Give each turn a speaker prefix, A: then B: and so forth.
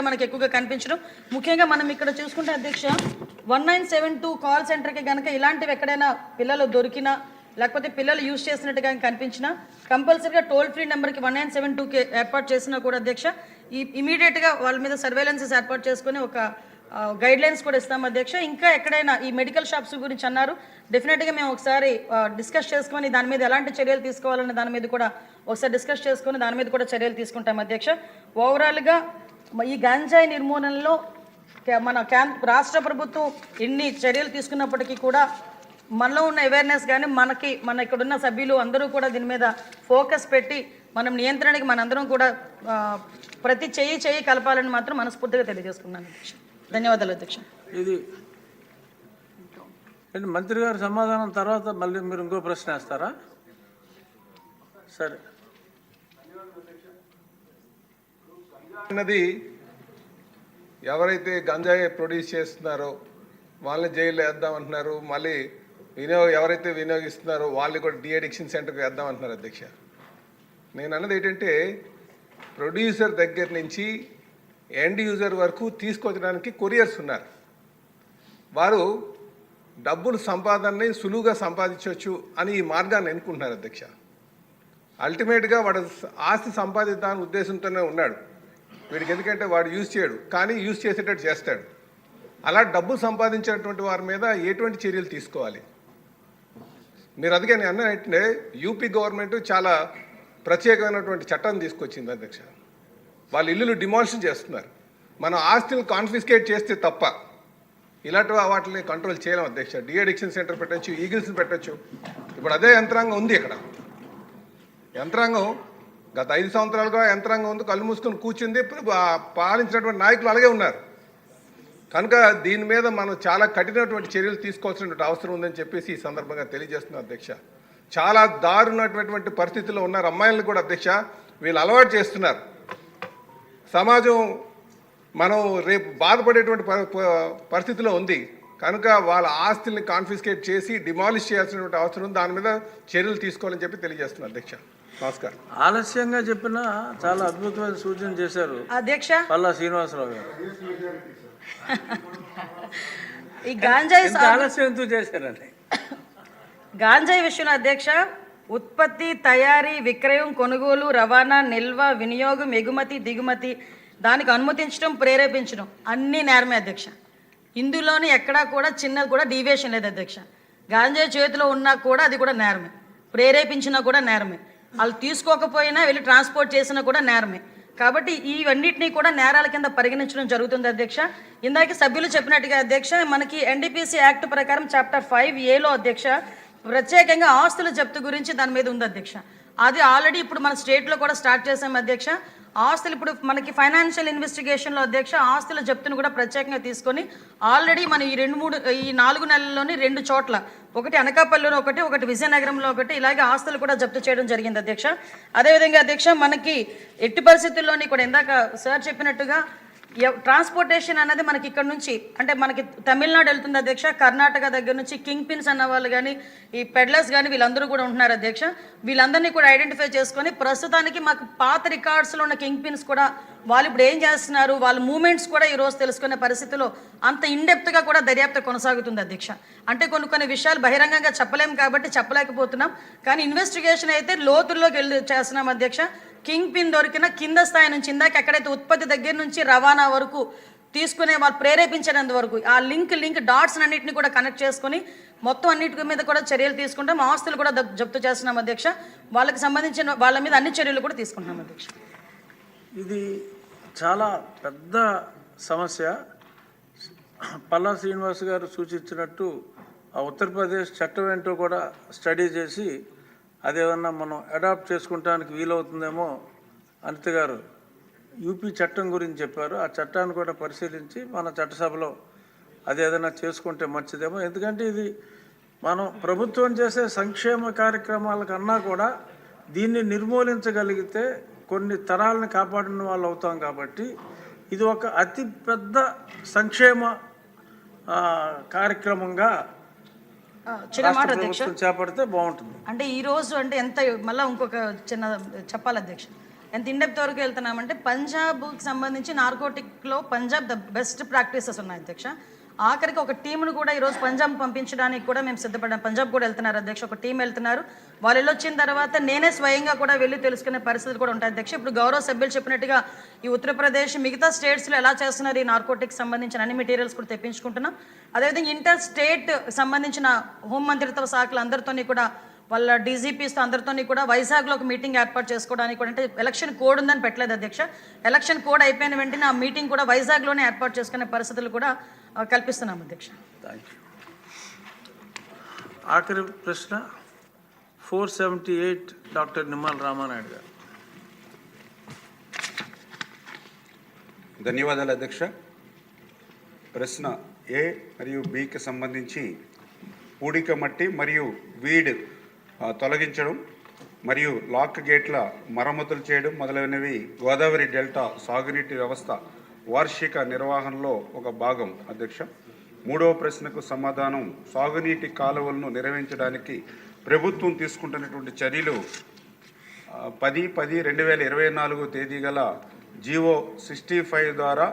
A: మనకి ఎక్కువగా కనిపించడం. ముఖ్యంగా మనం ఇక్కడ చూసుకుంటే అధ్యక్ష 1972 కాల్ సెంటర్కి కనుక ఇలాంటివి ఎక్కడైనా పిల్లలు దొరికినా లేకపోతే పిల్లలు యూజ్ చేసినట్టుగా కనిపించినా కంపల్సరీగా టోల్ ఫ్రీ నెంబర్కి 1972కి ఏర్పాటు చేసినా కూడా అధ్యక్ష ఇమీడియట్గా వాళ్ళ మీద సర్వేలెన్సెస్ ఏర్పాటు చేసుకుని ఒక గైడ్ లైన్స్ కూడా ఇస్తాం అధ్యక్ష. ఇంకా ఎక్కడైనా ఈ మెడికల్ షాప్స్ గురించి అన్నారు, డెఫినెట్గా మేము ఒకసారి డిస్కస్ చేసుకొని దాని మీద ఎలాంటి చర్యలు తీసుకోవాలనే దాని మీద కూడా ఒకసారి డిస్కస్ చేసుకొని దాని మీద కూడా చర్యలు తీసుకుంటాం అధ్యక్ష. ఓవరాల్గా ఈ గంజాయి నిర్మూలనలో మన రాష్ట్ర ప్రభుత్వం ఎన్ని చర్యలు తీసుకున్నప్పటికీ కూడా మనలో ఉన్న అవేర్నెస్ కానీ మన ఇక్కడున్న సభ్యులు అందరూ కూడా దీని మీద ఫోకస్ పెట్టి మనం నియంత్రణకి మనందరం కూడా ప్రతి చెయ్యి కలపాలని మాత్రం మనస్ఫూర్తిగా తెలియజేసుకున్నాను అధ్యక్ష. ధన్యవాదాలు అధ్యక్ష.
B: ఇది మంత్రి గారి సమాధానం తర్వాత మళ్ళీ మీరు ఇంకో ప్రశ్న వేస్తారా? సరే.
C: అన్నది ఎవరైతే గంజాయి ప్రొడ్యూస్ చేస్తున్నారో వాళ్ళని జైల్లో వేద్దామంటున్నారు, మళ్ళీ ఎవరైతే వినియోగిస్తున్నారో వాళ్ళని కూడా డీఅడిక్షన్ సెంటర్కి వేద్దామంటున్నారు అధ్యక్ష. నేను అన్నది ఏంటంటే ప్రొడ్యూసర్ దగ్గర నుంచి ఎండ్ యూజర్ వరకు తీసుకొచ్చడానికి కొరియర్స్ ఉన్నారు. వారు డబ్బులు సంపాదనని సులువుగా సంపాదించవచ్చు అని ఈ మార్గాన్ని ఎన్నుకుంటున్నారు అధ్యక్ష. అల్టిమేట్గా వాడు ఆస్తి సంపాదిద్దామని ఉద్దేశంతోనే ఉన్నాడు వీడికి, ఎందుకంటే వాడు యూజ్ చేయడు కానీ యూజ్ చేసేటట్టు చేస్తాడు. అలా డబ్బు సంపాదించినటువంటి వారి మీద ఎటువంటి చర్యలు తీసుకోవాలి? మీరు అందుకే నేను అన్నట్టే యూపీ గవర్నమెంట్ చాలా ప్రత్యేకమైనటువంటి చట్టం తీసుకొచ్చింది అధ్యక్ష. వాళ్ళ ఇల్లులు డిమాలిషన్ చేస్తున్నారు. మనం ఆస్తులు కాన్ఫిస్కేట్ చేస్తే తప్ప ఇలాంటి వాటిని కంట్రోల్ చేయలేం అధ్యక్ష. డీఅడిక్షన్ సెంటర్ పెట్టచ్చు, ఈగిల్స్ని పెట్టచ్చు. ఇప్పుడు అదే యంత్రాంగం ఉంది ఇక్కడ. యంత్రాంగం గత 5 సంవత్సరాలుగా యంత్రాంగం ఉంది, కళ్ళు మూసుకొని కూర్చుంది. పాలించినటువంటి నాయకులు అలాగే ఉన్నారు. కనుక దీని మీద మనం చాలా కఠినటువంటి చర్యలు తీసుకోవాల్సినటువంటి అవసరం ఉందని చెప్పేసి ఈ సందర్భంగా తెలియజేస్తున్నాం అధ్యక్ష. చాలా దారుణమైనటువంటి పరిస్థితుల్లో ఉన్నారు అమ్మాయిలను కూడా అధ్యక్ష. వీళ్ళు అలవాటు చేస్తున్నారు. సమాజం మనం రేపు బాధపడేటువంటి పరిస్థితిలో ఉంది. కనుక వాళ్ళ ఆస్తుల్ని కాన్ఫిస్కేట్ చేసి డిమాలిష్ చేయాల్సినటువంటి అవసరం ఉంది. దాని మీద చర్యలు తీసుకోవాలని చెప్పి తెలియజేస్తున్నాను అధ్యక్ష. నమస్కారం.
B: ఆలస్యంగా చెప్పినా చాలా అద్భుతమైన సూచన చేశారు
A: అధ్యక్ష
B: పల్లా శ్రీనివాసరావు గారు.
A: ఈ గాంజాయి
B: ఆలస్యం ఎందుకు చేశారండి?
A: గాంజాయి విషయంలో అధ్యక్ష ఉత్పత్తి, తయారీ, విక్రయం, కొనుగోలు, రవాణా, నిల్వ, వినియోగం, ఎగుమతి, దిగుమతి, దానికి అనుమతించడం, ప్రేరేపించడం అన్నీ నేరమే అధ్యక్ష. ఇందులోని ఎక్కడా కూడా చిన్నది కూడా డీవియేషన్ లేదు అధ్యక్ష. గాంజాయి చేతిలో ఉన్నా కూడా అది కూడా నేరమే, ప్రేరేపించినా కూడా నేరమే, వాళ్ళు తీసుకోకపోయినా వెళ్ళి ట్రాన్స్పోర్ట్ చేసినా కూడా నేరమే. కాబట్టి ఇవన్నిటినీ కూడా నేరాల కింద పరిగణించడం జరుగుతుంది అధ్యక్ష. ఇందాక సభ్యులు చెప్పినట్టుగా అధ్యక్ష మనకి ఎన్డీపీసీ యాక్ట్ ప్రకారం చాప్టర్ 5A అధ్యక్ష ప్రత్యేకంగా ఆస్తుల జప్తు గురించి దాని మీద ఉంది అధ్యక్ష. అది ఆల్రెడీ ఇప్పుడు మన స్టేట్లో కూడా స్టార్ట్ చేసాం అధ్యక్ష. ఆస్తులు ఇప్పుడు మనకి ఫైనాన్షియల్ ఇన్వెస్టిగేషన్లో అధ్యక్ష ఆస్తుల జప్తును కూడా ప్రత్యేకంగా తీసుకొని ఆల్రెడీ మనం ఈ 4 నెలల్లోని 2 చోట్ల, ఒకటి అనకాపల్లిలో ఒకటి విజయనగరంలో ఒకటి, ఇలాగే ఆస్తులు కూడా జప్తు చేయడం జరిగింది అధ్యక్ష. అదేవిధంగా అధ్యక్ష మనకి ఎట్టి పరిస్థితుల్లోని కూడా ఇందాక సార్ చెప్పినట్టుగా ట్రాన్స్పోర్టేషన్ అనేది మనకి ఇక్కడ నుంచి అంటే మనకి తమిళనాడు వెళ్తుంది అధ్యక్ష. కర్ణాటక దగ్గర నుంచి కింగ్ పిన్స్ అన్న వాళ్ళు కానీ ఈ పెడ్లర్స్ కానీ వీళ్ళందరూ కూడా ఉంటున్నారు అధ్యక్ష. వీళ్ళందరినీ కూడా ఐడెంటిఫై చేసుకొని ప్రస్తుతానికి మాకు పాత రికార్డ్స్లో ఉన్న కింగ్ పిన్స్ కూడా వాళ్ళు ఇప్పుడు ఏం చేస్తున్నారు, వాళ్ళ మూమెంట్స్ కూడా ఈరోజు తెలుసుకునే పరిస్థితిలో అంత ఇన్డెప్త్గా కూడా దర్యాప్తు కొనసాగుతుంది అధ్యక్ష. అంటే కొన్ని విషయాలు బహిరంగంగా చెప్పలేము కాబట్టి చెప్పలేకపోతున్నాం, కానీ ఇన్వెస్టిగేషన్ అయితే లోతుల్లోకి వెళ్ళి చేస్తున్నాం అధ్యక్ష. కింగ్ పిన్ దొరికిన కింద స్థాయి నుంచి ఇందాక ఎక్కడైతే ఉత్పత్తి దగ్గర నుంచి రవాణా వరకు తీసుకునే వాళ్ళు ప్రేరేపించేంత వరకు ఆ లింక్ డాట్స్ అన్నింటినీ కూడా కనెక్ట్ చేసుకొని మొత్తం అన్నిటి మీద కూడా చర్యలు తీసుకుంటాం. ఆస్తులు కూడా జప్తు చేస్తున్నాం అధ్యక్ష. వాళ్ళకి సంబంధించిన వాళ్ళ మీద అన్ని చర్యలు కూడా తీసుకుంటున్నాం అధ్యక్ష.
B: ఇది చాలా పెద్ద సమస్య. పల్లా శ్రీనివాస్ గారు సూచించినట్టు ఆ ఉత్తరప్రదేశ్ చట్టం ఏంటో కూడా స్టడీ చేసి అదేమన్నా మనం అడాప్ట్ చేసుకుంటానికి వీలవుతుందేమో. అనిత గారు యూపీ చట్టం గురించి చెప్పారు. ఆ చట్టాన్ని కూడా పరిశీలించి మన చట్టసభలో అదేదైనా చేసుకుంటే మంచిదేమో. ఎందుకంటే ఇది మనం ప్రభుత్వం చేసే సంక్షేమ కార్యక్రమాల కన్నా కూడా దీన్ని నిర్మూలించగలిగితే కొన్ని తరాలను కాపాడిన వాళ్ళు అవుతాం. కాబట్టి ఇది ఒక అతి పెద్ద సంక్షేమ కార్యక్రమంగా
A: చిన్న మాట అధ్యక్ష
B: చేపడితే బాగుంటుంది.
A: అంటే ఈ రోజు అంటే ఎంత మళ్ళీ ఇంకొక చిన్న చెప్పాలి అధ్యక్ష. ఎంత ఇండెప్త్ వరకు వెళ్తున్నామంటే పంజాబ్కి సంబంధించి నార్కోటిక్లో పంజాబ్ ద బెస్ట్ ప్రాక్టీసెస్ ఉన్నాయి అధ్యక్ష. ఆఖరికి ఒక టీంను కూడా ఈరోజు పంజాబ్ పంపించడానికి కూడా మేము సిద్ధపడ్డాం. పంజాబ్ కూడా వెళ్తున్నారు అధ్యక్ష, ఒక టీం వెళ్తున్నారు. వాళ్ళు వెళ్ళొచ్చిన తర్వాత నేనే స్వయంగా కూడా వెళ్ళి తెలుసుకునే పరిస్థితులు కూడా ఉంటాయి అధ్యక్ష. ఇప్పుడు గౌరవ సభ్యులు చెప్పినట్టుగా ఈ ఉత్తరప్రదేశ్ మిగతా స్టేట్స్లో ఎలా చేస్తున్నారు ఈ నార్కోటిక్స్ సంబంధించిన అన్ని మెటీరియల్స్ కూడా తెప్పించుకుంటున్నాం. అదేవిధంగా ఇంటర్ స్టేట్ సంబంధించిన హోంమంత్రిత్వ శాఖలు అందరితోని కూడా వాళ్ళ డీజీపీస్తో అందరితోని కూడా వైజాగ్లో ఒక మీటింగ్ ఏర్పాటు చేసుకోవడానికి కూడా, అంటే ఎలక్షన్ కోడ్ ఉందని పెట్టలేదు అధ్యక్ష, ఎలక్షన్ కోడ్ అయిపోయిన వెంటనే ఆ మీటింగ్ కూడా వైజాగ్లోనే ఏర్పాటు చేసుకునే పరిస్థితులు కూడా కల్పిస్తున్నాం అధ్యక్ష.
B: Thank you. ఆఖరి ప్రశ్న 478 డాక్టర్ నిమ్మల రామానాయుడు గారు.
D: ధన్యవాదాలు అధ్యక్ష. ప్రశ్న ఏ మరియు బికి సంబంధించి పూడిక మట్టి మరియు వీడ్ తొలగించడం మరియు లాక్ గేట్ల మరమ్మతులు చేయడం మొదలైనవి గోదావరి డెల్టా సాగునీటి వ్యవస్థ వార్షిక నిర్వహణలో ఒక భాగం అధ్యక్ష. మూడవ ప్రశ్నకు సమాధానం సాగునీటి కాలువలను నిర్వహించడానికి ప్రభుత్వం తీసుకుంటున్నటువంటి చర్యలు 10/10/2024 తేదీ గల జీవో 65 ద్వారా